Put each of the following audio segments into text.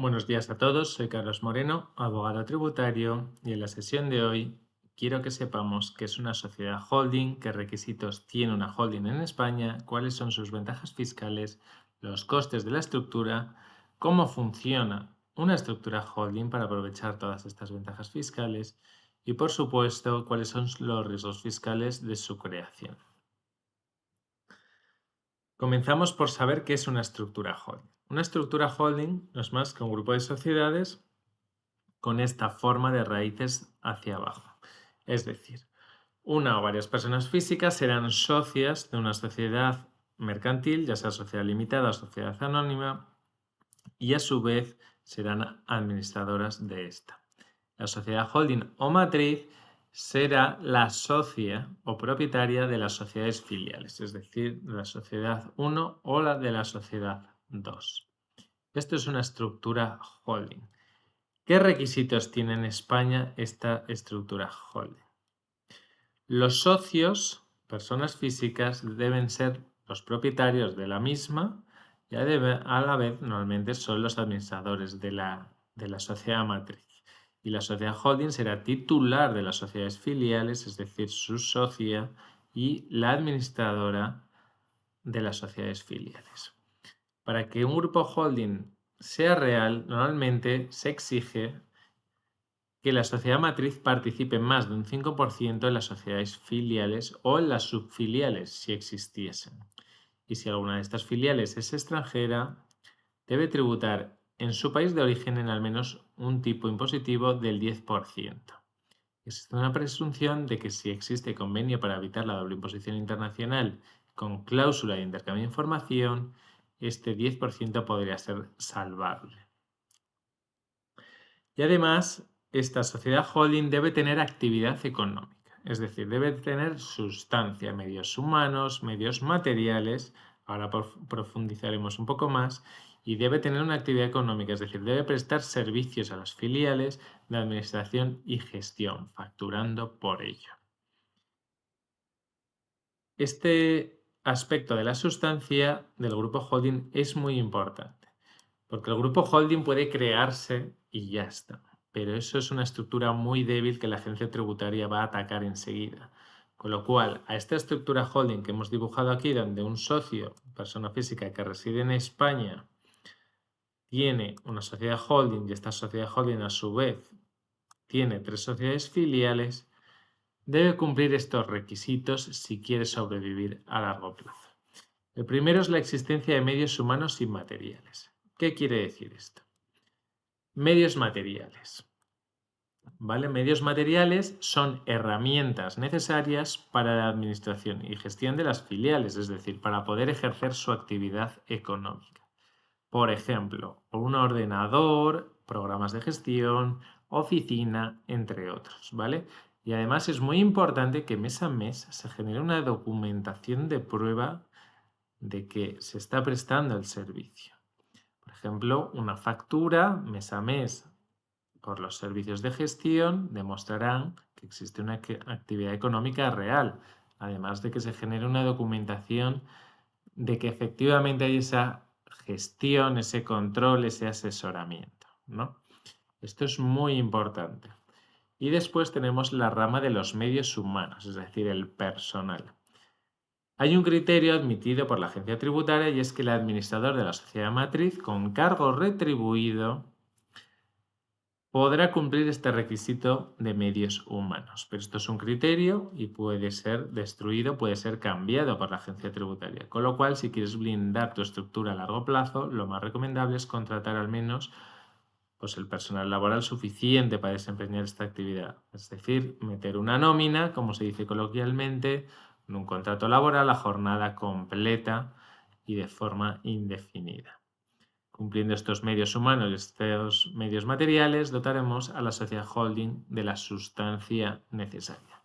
Buenos días a todos, soy Carlos Moreno, abogado tributario, y en la sesión de hoy quiero que sepamos qué es una sociedad holding, qué requisitos tiene una holding en España, cuáles son sus ventajas fiscales, los costes de la estructura, cómo funciona una estructura holding para aprovechar todas estas ventajas fiscales y, por supuesto, cuáles son los riesgos fiscales de su creación. Comenzamos por saber qué es una estructura holding. Una estructura holding no es más que un grupo de sociedades con esta forma de raíces hacia abajo. Es decir, una o varias personas físicas serán socias de una sociedad mercantil, ya sea sociedad limitada o sociedad anónima, y a su vez serán administradoras de esta. La sociedad holding o matriz será la socia o propietaria de las sociedades filiales, es decir, de la sociedad 1 o la de la sociedad 2. Esto es una estructura holding. ¿Qué requisitos tiene en España esta estructura holding? Los socios, personas físicas, deben ser los propietarios de la misma y a la vez normalmente son los administradores de la sociedad matriz. Y la sociedad holding será titular de las sociedades filiales, es decir, su socia y la administradora de las sociedades filiales. Para que un grupo holding sea real, normalmente se exige que la sociedad matriz participe más de un 5% en las sociedades filiales o en las subfiliales, si existiesen. Y si alguna de estas filiales es extranjera, debe tributar en su país de origen en al menos un tipo impositivo del 10%. Existe una presunción de que si existe convenio para evitar la doble imposición internacional con cláusula de intercambio de información, este 10% podría ser salvable. Y además, esta sociedad holding debe tener actividad económica, es decir, debe tener sustancia, medios humanos, medios materiales, ahora profundizaremos un poco más, y debe tener una actividad económica, es decir, debe prestar servicios a las filiales de administración y gestión, facturando por ello. Este aspecto de la sustancia del grupo holding es muy importante, porque el grupo holding puede crearse y ya está, pero eso es una estructura muy débil que la agencia tributaria va a atacar enseguida. Con lo cual, a esta estructura holding que hemos dibujado aquí, donde un socio, persona física que reside en España, tiene una sociedad holding y esta sociedad holding a su vez tiene 3 sociedades filiales, debe cumplir estos requisitos si quiere sobrevivir a largo plazo. El primero es la existencia de medios humanos y materiales. ¿Qué quiere decir esto? Medios materiales. ¿Vale? Medios materiales son herramientas necesarias para la administración y gestión de las filiales, es decir, para poder ejercer su actividad económica. Por ejemplo, un ordenador, programas de gestión, oficina, entre otros, ¿vale? Y además es muy importante que mes a mes se genere una documentación de prueba de que se está prestando el servicio. Por ejemplo, una factura mes a mes por los servicios de gestión demostrarán que existe una actividad económica real, además de que se genere una documentación de que efectivamente hay esa gestión, ese control, ese asesoramiento, ¿no? Esto es muy importante. Y después tenemos la rama de los medios humanos, es decir, el personal. Hay un criterio admitido por la agencia tributaria y es que el administrador de la sociedad matriz con cargo retribuido podrá cumplir este requisito de medios humanos. Pero esto es un criterio y puede ser destruido, puede ser cambiado por la agencia tributaria. Con lo cual, si quieres blindar tu estructura a largo plazo, lo más recomendable es contratar al menos pues, el personal laboral suficiente para desempeñar esta actividad. Es decir, meter una nómina, como se dice coloquialmente, en un contrato laboral a jornada completa y de forma indefinida. Cumpliendo estos medios humanos y estos medios materiales, dotaremos a la sociedad holding de la sustancia necesaria.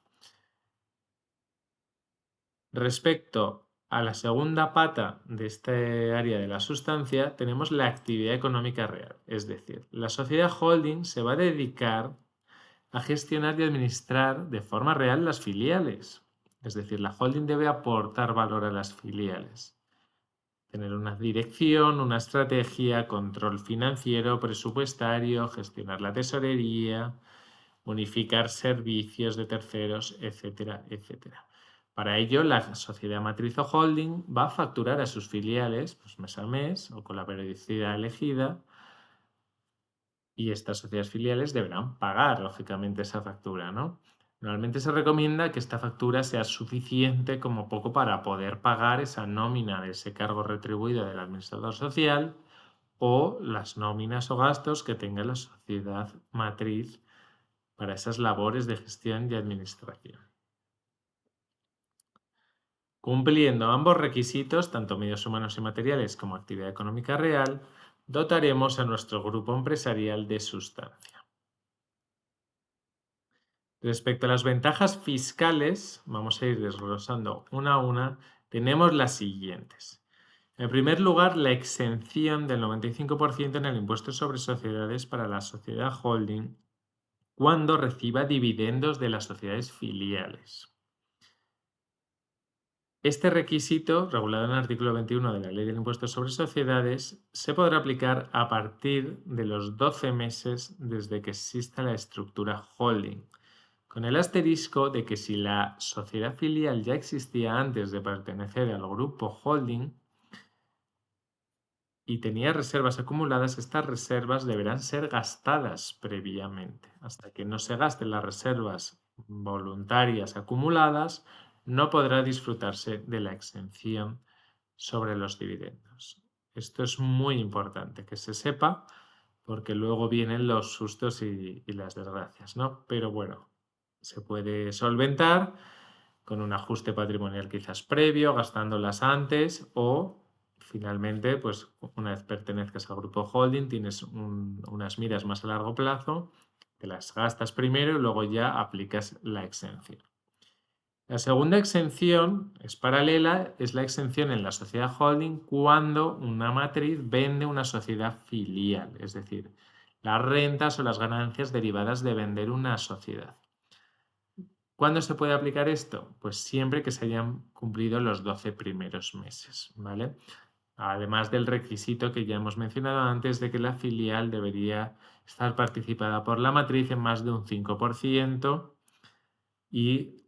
Respecto a la segunda pata de este área de la sustancia, tenemos la actividad económica real. Es decir, la sociedad holding se va a dedicar a gestionar y administrar de forma real las filiales. Es decir, la holding debe aportar valor a las filiales. tener una dirección, una estrategia, control financiero, presupuestario, gestionar la tesorería, unificar servicios de terceros, etcétera, etcétera. Para ello, la sociedad matriz o holding va a facturar a sus filiales pues, mes a mes o con la periodicidad elegida, y estas sociedades filiales deberán pagar, lógicamente, esa factura, ¿no? Normalmente se recomienda que esta factura sea suficiente como poco para poder pagar esa nómina de ese cargo retribuido del administrador social o las nóminas o gastos que tenga la sociedad matriz para esas labores de gestión y administración. Cumpliendo ambos requisitos, tanto medios humanos y materiales como actividad económica real, dotaremos a nuestro grupo empresarial de sustancia. Respecto a las ventajas fiscales, vamos a ir desglosando una a una, tenemos las siguientes. En primer lugar, la exención del 95% en el impuesto sobre sociedades para la sociedad holding cuando reciba dividendos de las sociedades filiales. Este requisito, regulado en el artículo 21 de la Ley del Impuesto sobre Sociedades, se podrá aplicar a partir de los 12 meses desde que exista la estructura holding, con el asterisco de que si la sociedad filial ya existía antes de pertenecer al grupo holding y tenía reservas acumuladas, estas reservas deberán ser gastadas previamente. Hasta que no se gasten las reservas voluntarias acumuladas, no podrá disfrutarse de la exención sobre los dividendos. Esto es muy importante que se sepa porque luego vienen los sustos y las desgracias, ¿no? Pero bueno, se puede solventar con un ajuste patrimonial quizás previo, gastándolas antes o finalmente, pues una vez pertenezcas al grupo holding, tienes unas miras más a largo plazo, te las gastas primero y luego ya aplicas la exención. La segunda exención es paralela, es la exención en la sociedad holding cuando una matriz vende una sociedad filial, es decir, las rentas o las ganancias derivadas de vender una sociedad. ¿Cuándo se puede aplicar esto? Pues siempre que se hayan cumplido los 12 primeros meses, ¿vale? Además del requisito que ya hemos mencionado antes de que la filial debería estar participada por la matriz en más de un 5% y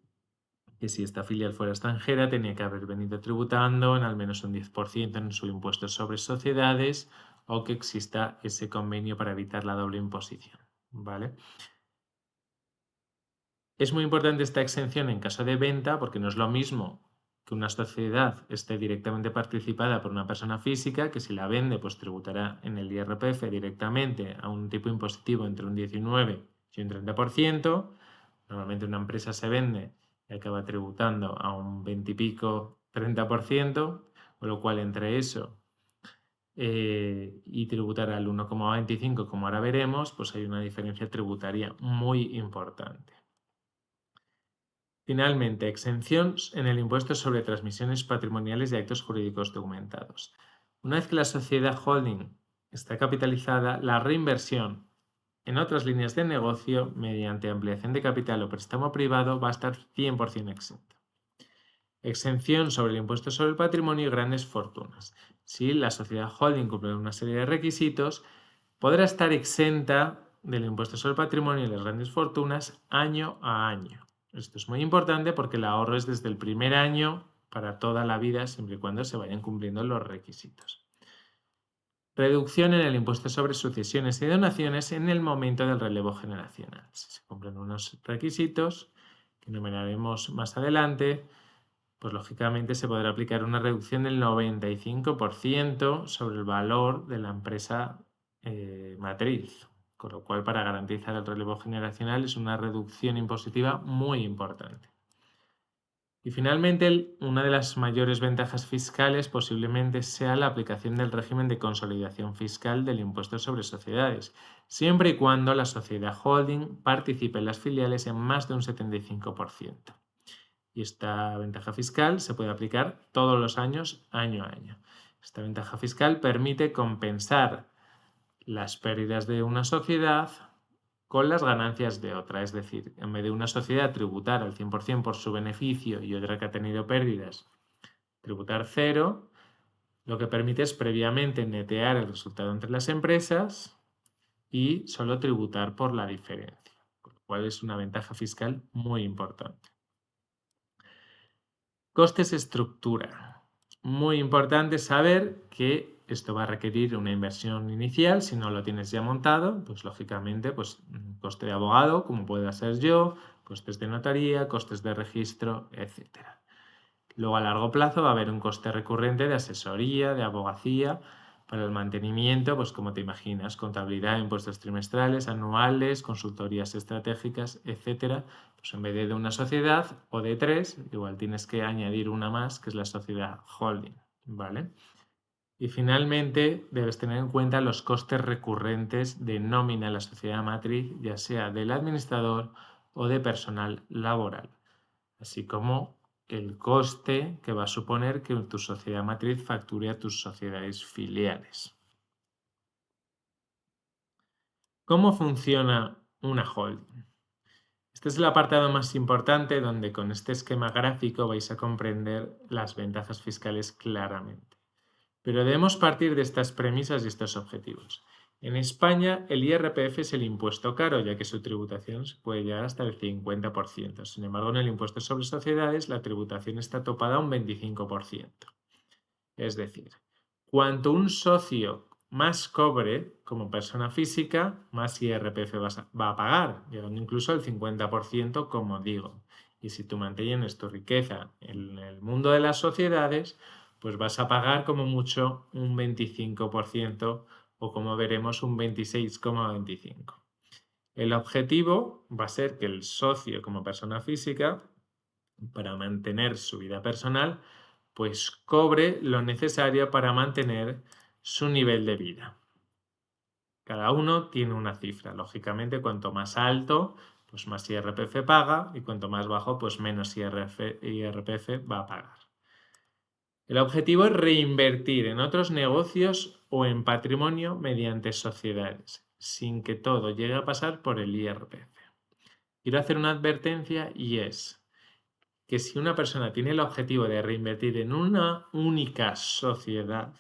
que si esta filial fuera extranjera tenía que haber venido tributando en al menos un 10% en su impuesto sobre sociedades o que exista ese convenio para evitar la doble imposición, ¿vale? Es muy importante esta exención en caso de venta porque no es lo mismo que una sociedad esté directamente participada por una persona física que si la vende pues tributará en el IRPF directamente a un tipo impositivo entre un 19 y un 30%. Normalmente una empresa se vende y acaba tributando a un 20 y pico, 30%, con lo cual entre eso y tributar al 1,25 como ahora veremos, pues hay una diferencia tributaria muy importante. Finalmente, exención en el impuesto sobre transmisiones patrimoniales y actos jurídicos documentados. Una vez que la sociedad holding está capitalizada, la reinversión en otras líneas de negocio mediante ampliación de capital o préstamo privado va a estar 100% exento. Exención sobre el impuesto sobre el patrimonio y grandes fortunas. Si la sociedad holding cumple una serie de requisitos, podrá estar exenta del impuesto sobre el patrimonio y las grandes fortunas año a año. Esto es muy importante porque el ahorro es desde el primer año para toda la vida, siempre y cuando se vayan cumpliendo los requisitos. Reducción en el impuesto sobre sucesiones y donaciones en el momento del relevo generacional. Si se cumplen unos requisitos que enumeraremos más adelante, pues lógicamente se podrá aplicar una reducción del 95% sobre el valor de la empresa matriz, con lo cual para garantizar el relevo generacional es una reducción impositiva muy importante. Y finalmente, una de las mayores ventajas fiscales posiblemente sea la aplicación del régimen de consolidación fiscal del impuesto sobre sociedades, siempre y cuando la sociedad holding participe en las filiales en más de un 75%. Y esta ventaja fiscal se puede aplicar todos los años, año a año. Esta ventaja fiscal permite compensar las pérdidas de una sociedad con las ganancias de otra. Es decir, en vez de una sociedad tributar al 100% por su beneficio y otra que ha tenido pérdidas, tributar cero, Lo que permite es previamente netear el resultado entre las empresas y solo tributar por la diferencia, con lo cual es una ventaja fiscal muy importante. Costes estructura. Muy importante saber que esto va a requerir una inversión inicial. Si no lo tienes ya montado, pues lógicamente, pues coste de abogado, como pueda ser yo, costes de notaría, costes de registro, etc. Luego a largo plazo va a haber un coste recurrente de asesoría, de abogacía, para el mantenimiento, pues como te imaginas, contabilidad, impuestos trimestrales, anuales, consultorías estratégicas, etcétera. Pues en vez de una sociedad o de 3, igual tienes que añadir una más, que es la sociedad holding, ¿vale? Y finalmente debes tener en cuenta los costes recurrentes de nómina en la sociedad matriz, ya sea del administrador o de personal laboral, así como el coste que va a suponer que tu sociedad matriz facture a tus sociedades filiales. ¿Cómo funciona una holding? Este es el apartado más importante donde con este esquema gráfico vais a comprender las ventajas fiscales claramente. Pero debemos partir de estas premisas y estos objetivos. En España, el IRPF es el impuesto caro, ya que su tributación puede llegar hasta el 50%. Sin embargo, en el impuesto sobre sociedades, la tributación está topada a un 25%. Es decir, cuanto un socio más cobre como persona física, más IRPF va a pagar, llegando incluso al 50%, como digo. Y si tú mantienes tu riqueza en el mundo de las sociedades, pues vas a pagar como mucho un 25% o como veremos un 26,25%. El objetivo va a ser que el socio como persona física, para mantener su vida personal, pues cobre lo necesario para mantener su nivel de vida. Cada uno tiene una cifra. Lógicamente, cuanto más alto, pues más IRPF paga, y cuanto más bajo, pues menos IRPF va a pagar. El objetivo es reinvertir en otros negocios o en patrimonio mediante sociedades, sin que todo llegue a pasar por el IRPF. Quiero hacer una advertencia y es que si una persona tiene el objetivo de reinvertir en una única sociedad,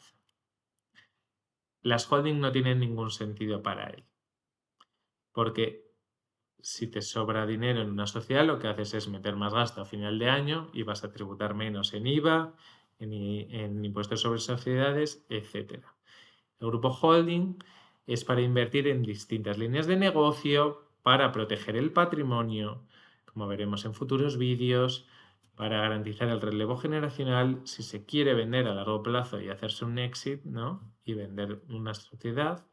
las holding no tienen ningún sentido para él. Porque si te sobra dinero en una sociedad, lo que haces es meter más gasto a final de año y vas a tributar menos en IVA, en impuestos sobre sociedades, etc. El grupo holding es para invertir en distintas líneas de negocio, para proteger el patrimonio, como veremos en futuros vídeos, para garantizar el relevo generacional, si se quiere vender a largo plazo y hacerse un exit, ¿no? Y vender una sociedad,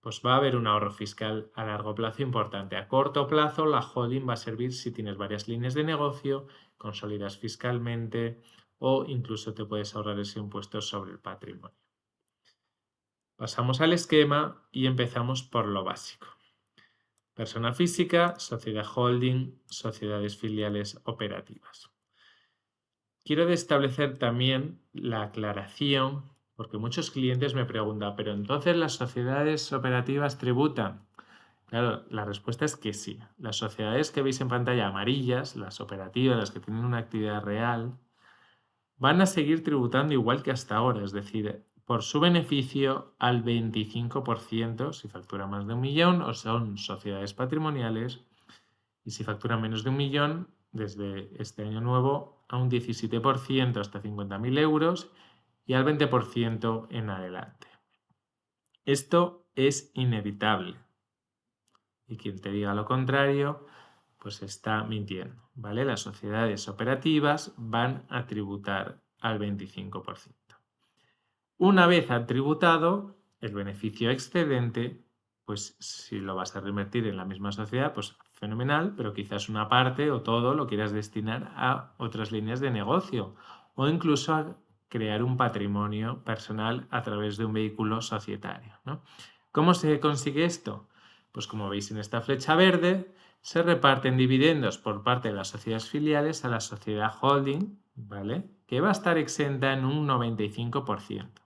pues va a haber un ahorro fiscal a largo plazo importante. A corto plazo, la holding va a servir si tienes varias líneas de negocio, consolidas fiscalmente o incluso te puedes ahorrar ese impuesto sobre el patrimonio. Pasamos al esquema y empezamos por lo básico. Persona física, sociedad holding, sociedades filiales operativas. Quiero establecer también la aclaración, porque muchos clientes me preguntan, ¿pero entonces las sociedades operativas tributan? Claro, la respuesta es que sí. Las sociedades que veis en pantalla amarillas, las operativas, las que tienen una actividad real, van a seguir tributando igual que hasta ahora, es decir, por su beneficio al 25% si factura más de 1 millón o son sociedades patrimoniales, y si factura menos de 1 millón, desde este año nuevo, a un 17% hasta 50.000 euros y al 20% en adelante. Esto es inevitable. Y quien te diga lo contrario, pues está mintiendo, ¿vale? Las sociedades operativas van a tributar al 25%. Una vez han tributado, el beneficio excedente, pues si lo vas a reinvertir en la misma sociedad, pues fenomenal, pero quizás una parte o todo lo quieras destinar a otras líneas de negocio o incluso a crear un patrimonio personal a través de un vehículo societario, ¿no? ¿Cómo se consigue esto? Pues como veis en esta flecha verde, se reparten dividendos por parte de las sociedades filiales a la sociedad holding, ¿vale? Que va a estar exenta en un 95%.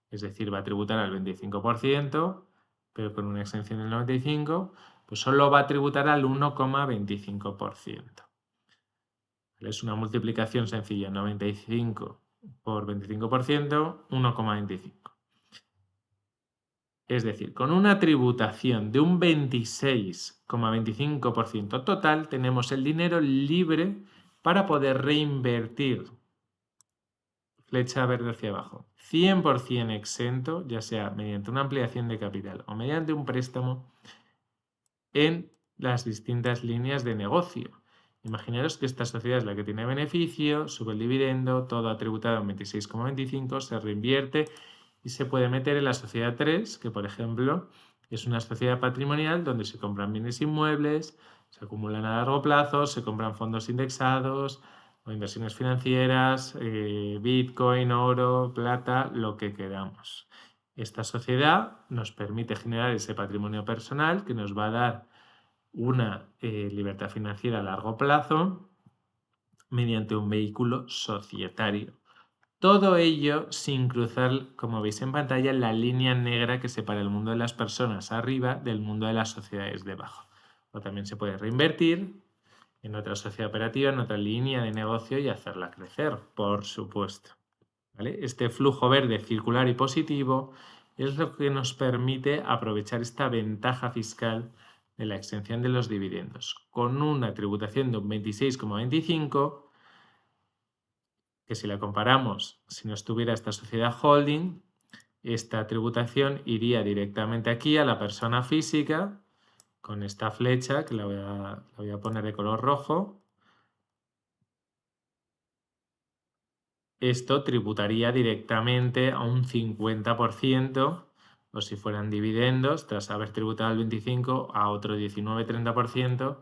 Es decir, va a tributar al 25%, pero con una exención del 95%, pues solo va a tributar al 1,25%. Es una multiplicación sencilla, 95 por 25%, 1,25. Es decir, con una tributación de un 26,25% total, tenemos el dinero libre para poder reinvertir. Flecha verde hacia abajo. 100% exento, ya sea mediante una ampliación de capital o mediante un préstamo, en las distintas líneas de negocio. Imaginaros que esta sociedad es la que tiene beneficio, sube el dividendo, todo ha tributado en 26,25, se reinvierte y se puede meter en la sociedad 3, que por ejemplo es una sociedad patrimonial donde se compran bienes inmuebles, se acumulan a largo plazo, se compran fondos indexados o inversiones financieras, Bitcoin, oro, plata, lo que queramos. Esta sociedad nos permite generar ese patrimonio personal que nos va a dar una libertad financiera a largo plazo mediante un vehículo societario. Todo ello sin cruzar, como veis en pantalla, la línea negra que separa el mundo de las personas arriba del mundo de las sociedades debajo. O también se puede reinvertir en otra sociedad operativa, en otra línea de negocio y hacerla crecer, por supuesto. ¿Vale? Este flujo verde circular y positivo es lo que nos permite aprovechar esta ventaja fiscal de la exención de los dividendos, con una tributación de un 26,25%, que si la comparamos, si no estuviera esta sociedad holding, esta tributación iría directamente aquí a la persona física, con esta flecha, que la voy a poner de color rojo. Esto tributaría directamente a un 50%, o si fueran dividendos, tras haber tributado el 25% a otro 19-30%,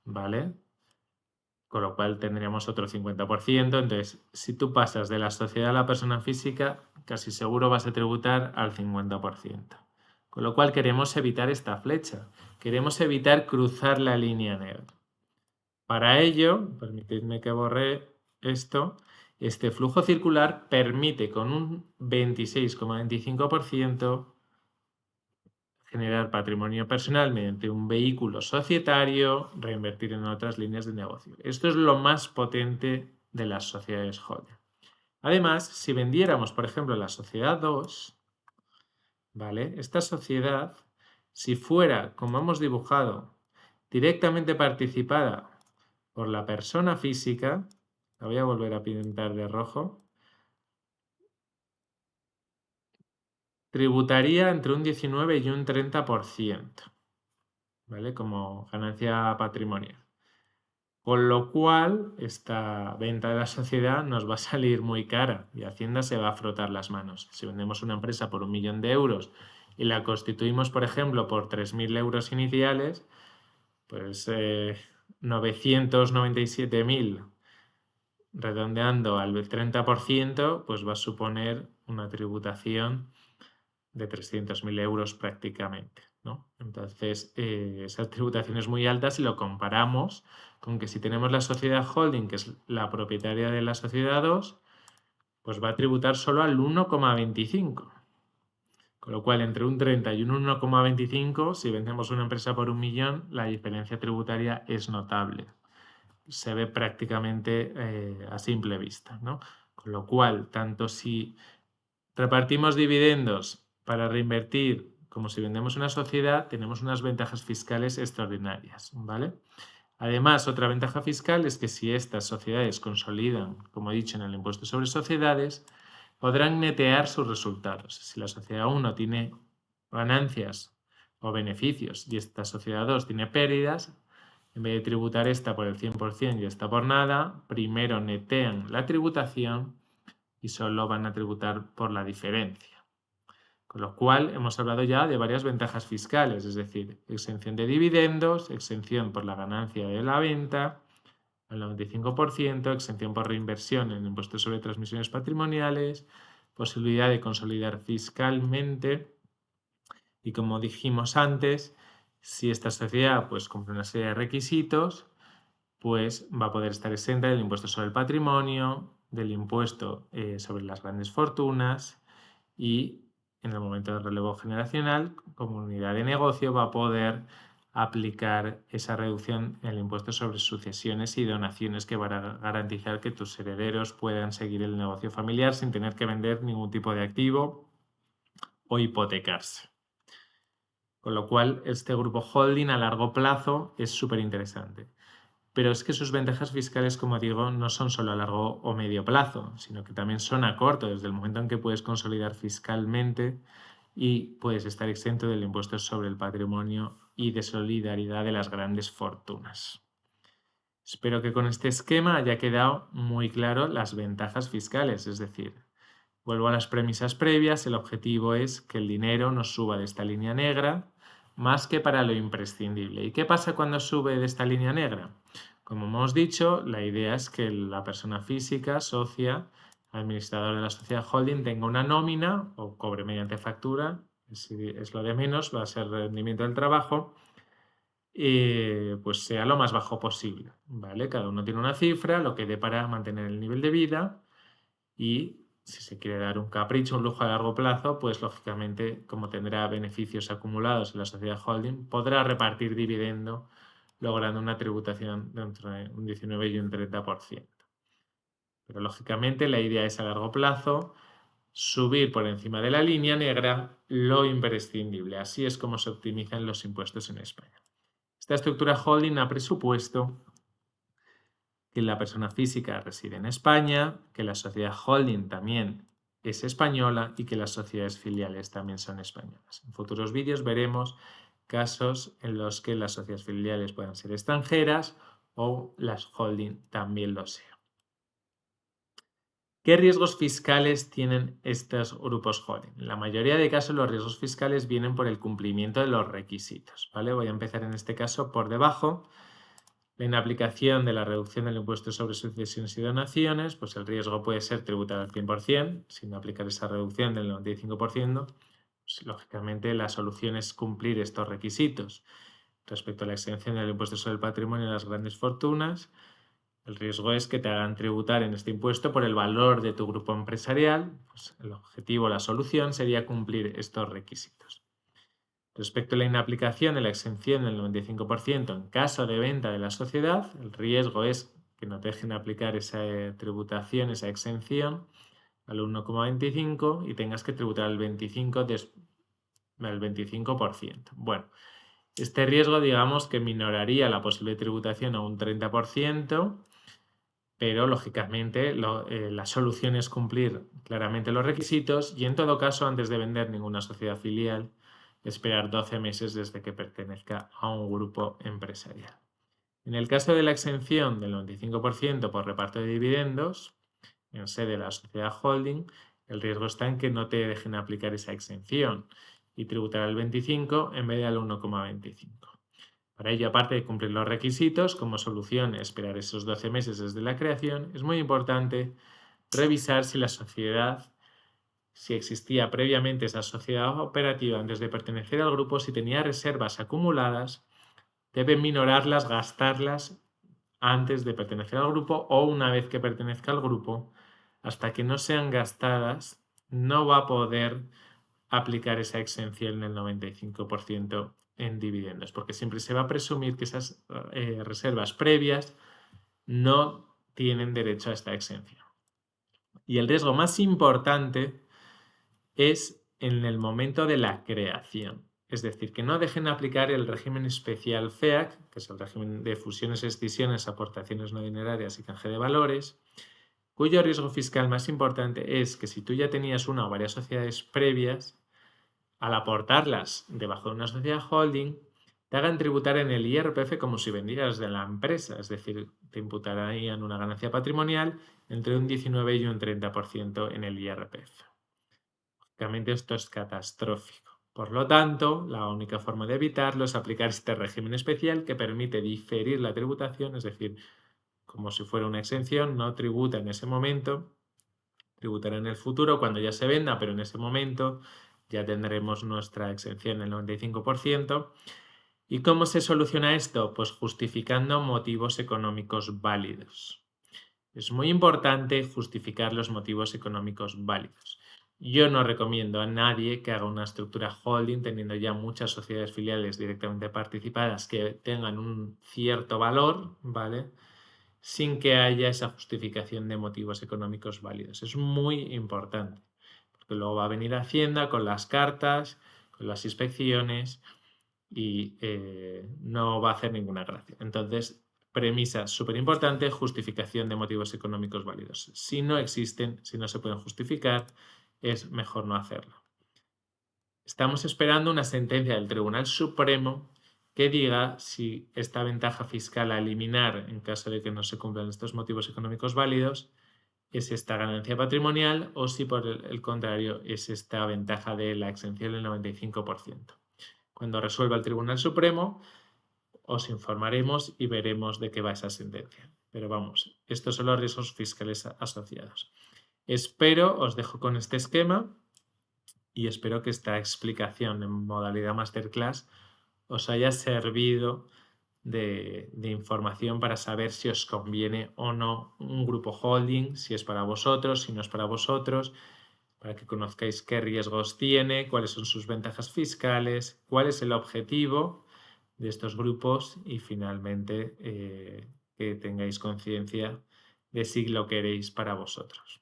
¿vale? Con lo cual tendríamos otro 50%. Entonces, si tú pasas de la sociedad a la persona física, casi seguro vas a tributar al 50%. Con lo cual queremos evitar esta flecha. Queremos evitar cruzar la línea negra. Para ello, permitidme que borre esto, este flujo circular permite con un 26,25% generar patrimonio personal mediante un vehículo societario, reinvertir en otras líneas de negocio. Esto es lo más potente de las sociedades holding. Además, si vendiéramos, por ejemplo, la sociedad 2, ¿vale? Esta sociedad, si fuera, como hemos dibujado, directamente participada por la persona física, la voy a volver a pintar de rojo, tributaría entre un 19 y un 30%, ¿vale? Como ganancia patrimonial. Con lo cual, esta venta de la sociedad nos va a salir muy cara y Hacienda se va a frotar las manos. Si vendemos una empresa por 1 millón de euros y la constituimos, por ejemplo, por 3.000 euros iniciales, pues 997.000 redondeando al 30%, pues va a suponer una tributación de 300.000 euros prácticamente, ¿no? Entonces, esa tributación es muy alta si lo comparamos con que si tenemos la sociedad holding, que es la propietaria de la sociedad 2, pues va a tributar solo al 1,25. Con lo cual, entre un 30 y un 1,25, si vendemos una empresa por 1 millón, la diferencia tributaria es notable. Se ve prácticamente a simple vista, ¿no? Con lo cual, tanto si repartimos dividendos para reinvertir como si vendemos una sociedad, tenemos unas ventajas fiscales extraordinarias, ¿vale? Además, otra ventaja fiscal es que si estas sociedades consolidan, como he dicho, en el impuesto sobre sociedades, podrán netear sus resultados. Si la sociedad 1 tiene ganancias o beneficios y esta sociedad 2 tiene pérdidas, en vez de tributar esta por el 100% y esta por nada, primero netean la tributación y solo van a tributar por la diferencia. Con lo cual hemos hablado ya de varias ventajas fiscales, es decir, exención de dividendos, exención por la ganancia de la venta al 95%, exención por reinversión en impuestos sobre transmisiones patrimoniales, posibilidad de consolidar fiscalmente y, como dijimos antes, si esta sociedad pues cumple una serie de requisitos, pues va a poder estar exenta del impuesto sobre el patrimonio, del impuesto sobre las grandes fortunas y en el momento del relevo generacional, como unidad de negocio, va a poder aplicar esa reducción en el impuesto sobre sucesiones y donaciones que van a garantizar que tus herederos puedan seguir el negocio familiar sin tener que vender ningún tipo de activo o hipotecarse. Con lo cual, este grupo holding a largo plazo es súper interesante. Pero es que sus ventajas fiscales, como digo, no son solo a largo o medio plazo, sino que también son a corto, desde el momento en que puedes consolidar fiscalmente y puedes estar exento del impuesto sobre el patrimonio y de solidaridad de las grandes fortunas. Espero que con este esquema haya quedado muy claro las ventajas fiscales, es decir, vuelvo a las premisas previas, el objetivo es que el dinero no suba de esta línea negra más que para lo imprescindible. ¿Y qué pasa cuando sube de esta línea negra? Como hemos dicho, la idea es que la persona física, socia, administrador de la sociedad holding, tenga una nómina o cobre mediante factura, si es lo de menos, va a ser el rendimiento del trabajo, pues sea lo más bajo posible, ¿vale? Cada uno tiene una cifra, lo que dé para mantener el nivel de vida y si se quiere dar un capricho, un lujo a largo plazo, pues lógicamente, como tendrá beneficios acumulados en la sociedad holding, podrá repartir dividendo, logrando una tributación de entre un 19 y un 30%. Pero lógicamente la idea es a largo plazo subir por encima de la línea negra lo imprescindible. Así es como se optimizan los impuestos en España. Esta estructura holding ha presupuesto que la persona física reside en España, que la sociedad holding también es española y que las sociedades filiales también son españolas. En futuros vídeos veremos casos en los que las sociedades filiales puedan ser extranjeras o las holding también lo sean. ¿Qué riesgos fiscales tienen estos grupos holding? En la mayoría de casos los riesgos fiscales vienen por el cumplimiento de los requisitos, ¿vale? Voy a empezar en este caso por debajo. La inaplicación de la reducción del impuesto sobre sucesiones y donaciones, pues el riesgo puede ser tributar al 100%, sin aplicar esa reducción del 95%. Pues, lógicamente, la solución es cumplir estos requisitos. Respecto a la exención del impuesto sobre el patrimonio de las grandes fortunas, el riesgo es que te hagan tributar en este impuesto por el valor de tu grupo empresarial. Pues el objetivo, la solución, sería cumplir estos requisitos. Respecto a la inaplicación de la exención del 95% en caso de venta de la sociedad, el riesgo es que no te dejen aplicar esa tributación, esa exención al 1,25 y tengas que tributar el 25%. Bueno, este riesgo digamos que minoraría la posible tributación a un 30%, pero lógicamente la solución es cumplir claramente los requisitos y en todo caso antes de vender ninguna sociedad filial esperar 12 meses desde que pertenezca a un grupo empresarial. En el caso de la exención del 95% por reparto de dividendos, en sede de la sociedad holding, el riesgo está en que no te dejen aplicar esa exención y tributar el 25 en vez del 1,25. Para ello, aparte de cumplir los requisitos, como solución esperar esos 12 meses desde la creación, es muy importante revisar si la sociedad, si existía previamente esa sociedad operativa antes de pertenecer al grupo, si tenía reservas acumuladas, deben minorarlas, gastarlas antes de pertenecer al grupo o una vez que pertenezca al grupo, hasta que no sean gastadas, no va a poder aplicar esa exención del 95% en dividendos, porque siempre se va a presumir que esas reservas previas no tienen derecho a esta exención. Y el riesgo más importante es en el momento de la creación. Es decir, que no dejen aplicar el régimen especial FEAC, que es el régimen de fusiones, escisiones, aportaciones no dinerarias y canje de valores, cuyo riesgo fiscal más importante es que si tú ya tenías una o varias sociedades previas, al aportarlas debajo de una sociedad holding, te hagan tributar en el IRPF como si vendieras de la empresa, es decir, te imputarían una ganancia patrimonial entre un 19 y un 30% en el IRPF. Lógicamente esto es catastrófico. Por lo tanto, la única forma de evitarlo es aplicar este régimen especial que permite diferir la tributación, es decir, como si fuera una exención, no tributa en ese momento, tributará en el futuro cuando ya se venda, pero en ese momento ya tendremos nuestra exención del 95%. ¿Y cómo se soluciona esto? Pues justificando motivos económicos válidos. Es muy importante justificar los motivos económicos válidos. Yo no recomiendo a nadie que haga una estructura holding teniendo ya muchas sociedades filiales directamente participadas que tengan un cierto valor, ¿vale? Sin que haya esa justificación de motivos económicos válidos. Es muy importante, porque luego va a venir Hacienda con las cartas, con las inspecciones y no va a hacer ninguna gracia. Entonces, premisa súper importante, justificación de motivos económicos válidos. Si no existen, si no se pueden justificar, es mejor no hacerlo. Estamos esperando una sentencia del Tribunal Supremo que diga si esta ventaja fiscal a eliminar en caso de que no se cumplan estos motivos económicos válidos es esta ganancia patrimonial o si por el contrario es esta ventaja de la exención del 95%. Cuando resuelva el Tribunal Supremo os informaremos y veremos de qué va esa sentencia. Pero vamos, estos son los riesgos fiscales asociados. Espero, os dejo con este esquema y espero que esta explicación en modalidad masterclass os haya servido de información para saber si os conviene o no un grupo holding, si es para vosotros, si no es para vosotros, para que conozcáis qué riesgos tiene, cuáles son sus ventajas fiscales, cuál es el objetivo de estos grupos y finalmente que tengáis conciencia de si lo queréis para vosotros.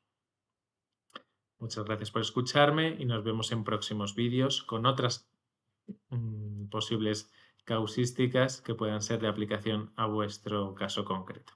Muchas gracias por escucharme y nos vemos en próximos vídeos con otras posibles causísticas que puedan ser de aplicación a vuestro caso concreto.